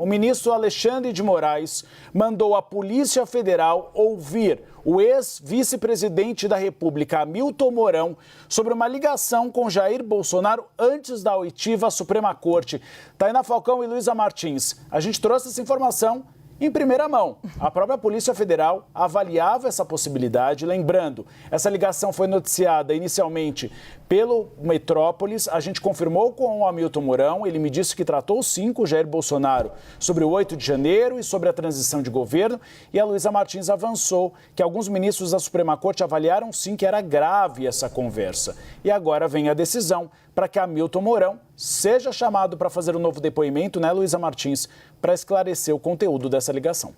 O ministro Alexandre de Moraes mandou a Polícia Federal ouvir o ex-vice-presidente da República, Hamilton Mourão, sobre uma ligação com Jair Bolsonaro antes da oitiva à Suprema Corte. Tainá Falcão e Luísa Martins, a gente trouxe essa informação em primeira mão. A própria Polícia Federal avaliava essa possibilidade. Lembrando, essa ligação foi noticiada inicialmente pelo Metrópolis. A gente confirmou com o Hamilton Mourão. Ele me disse que tratou sim com o Jair Bolsonaro sobre o 8 de janeiro e sobre a transição de governo. E a Luísa Martins avançou que alguns ministros da Suprema Corte avaliaram sim que era grave essa conversa. E agora vem a decisão para que Hamilton Mourão seja chamado para fazer um novo depoimento, né, Luísa Martins, para esclarecer o conteúdo dessa ligação.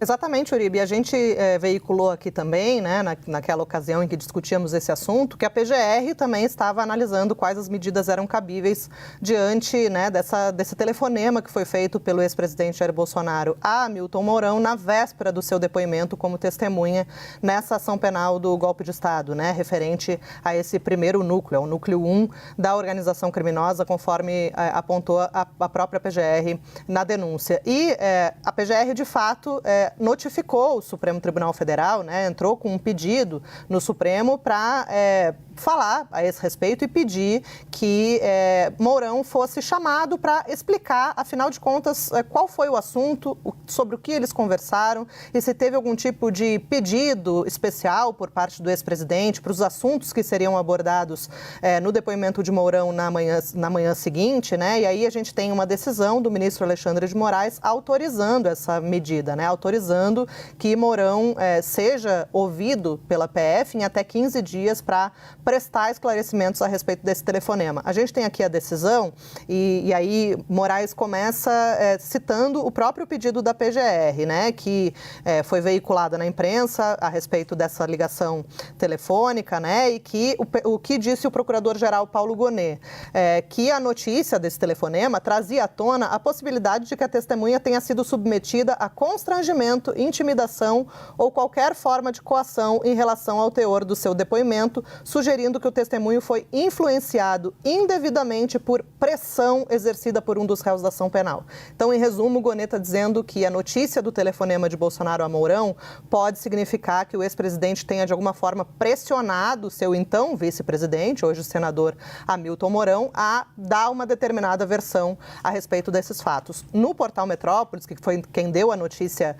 Exatamente, Uribe. A gente veiculou aqui também, né, naquela ocasião em que discutíamos esse assunto, que a PGR também estava analisando quais as medidas eram cabíveis diante, né, desse telefonema que foi feito pelo ex-presidente Jair Bolsonaro a Hamilton Mourão na véspera do seu depoimento como testemunha nessa ação penal do golpe de Estado, né, referente a esse primeiro núcleo, o núcleo 1 da organização criminosa, conforme apontou a própria PGR na denúncia. E a PGR, de fato, notificou o Supremo Tribunal Federal, né, entrou com um pedido no Supremo para falar a esse respeito e pedir que Mourão fosse chamado para explicar, afinal de contas, qual foi o assunto, sobre o que eles conversaram e se teve algum tipo de pedido especial por parte do ex-presidente para os assuntos que seriam abordados no depoimento de Mourão na manhã seguinte, né? E aí a gente tem uma decisão do ministro Alexandre de Moraes autorizando essa medida, né? Autorizando que Mourão seja ouvido pela PF em até 15 dias para prestar esclarecimentos a respeito desse telefonema. A gente tem aqui a decisão e aí Moraes começa citando o próprio pedido da PGR, né, que foi veiculada na imprensa a respeito dessa ligação telefônica, né, e que o que disse o procurador-geral Paulo Gonet, que a notícia desse telefonema trazia à tona a possibilidade de que a testemunha tenha sido submetida a constrangimento, intimidação ou qualquer forma de coação em relação ao teor do seu depoimento, sugerindo que o testemunho foi influenciado indevidamente por pressão exercida por um dos réus da ação penal. Então, em resumo, o Gonet está dizendo que a notícia do telefonema de Bolsonaro a Mourão pode significar que o ex-presidente tenha, de alguma forma, pressionado o seu então vice-presidente, hoje o senador Hamilton Mourão, a dar uma determinada versão a respeito desses fatos. No portal Metrópolis, que foi quem deu a notícia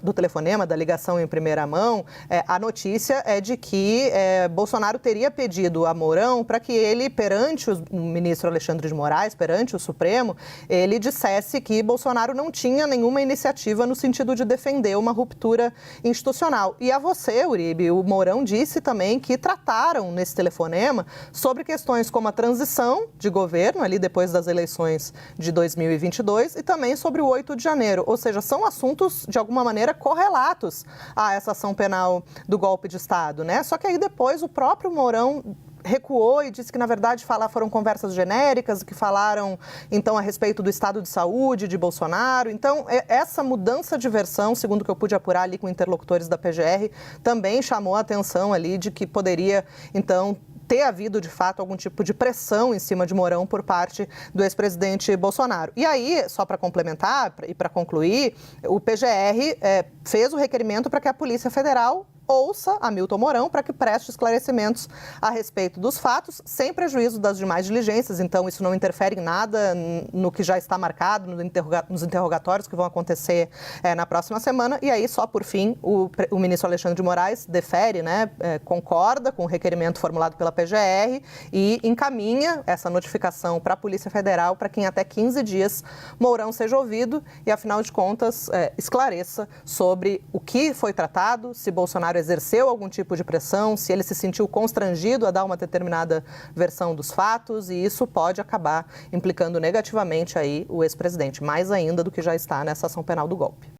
do telefonema, da ligação em primeira mão, a notícia é de que Bolsonaro teria pedido a Mourão para que ele, perante o ministro Alexandre de Moraes, perante o Supremo, ele dissesse que Bolsonaro não tinha nenhuma iniciativa no sentido de defender uma ruptura institucional. E a você, Uribe, o Mourão disse também que trataram nesse telefonema sobre questões como a transição de governo, ali depois das eleições de 2022, e também sobre o 8 de janeiro. Ou seja, são assuntos, de alguma maneira, correlatos a essa ação penal do golpe de Estado, né? Só que aí depois o próprio Mourão recuou e disse que, na verdade, foram conversas genéricas, que falaram, então, a respeito do estado de saúde de Bolsonaro. Então, essa mudança de versão, segundo o que eu pude apurar ali com interlocutores da PGR, também chamou a atenção ali de que poderia, então, ter havido, de fato, algum tipo de pressão em cima de Mourão por parte do ex-presidente Bolsonaro. E aí, só para complementar e para concluir, o PGR fez o requerimento para que a Polícia Federal ouça Hamilton Mourão para que preste esclarecimentos a respeito dos fatos, sem prejuízo das demais diligências. Então, isso não interfere em nada no que já está marcado, nos interrogatórios que vão acontecer na próxima semana. E aí, só por fim, o ministro Alexandre de Moraes defere, né, concorda com o requerimento formulado pela PGR e encaminha essa notificação para a Polícia Federal para que em até 15 dias Mourão seja ouvido e, afinal de contas, esclareça sobre o que foi tratado, se Bolsonaro exerceu algum tipo de pressão, se ele se sentiu constrangido a dar uma determinada versão dos fatos, e isso pode acabar implicando negativamente aí o ex-presidente, mais ainda do que já está nessa ação penal do golpe.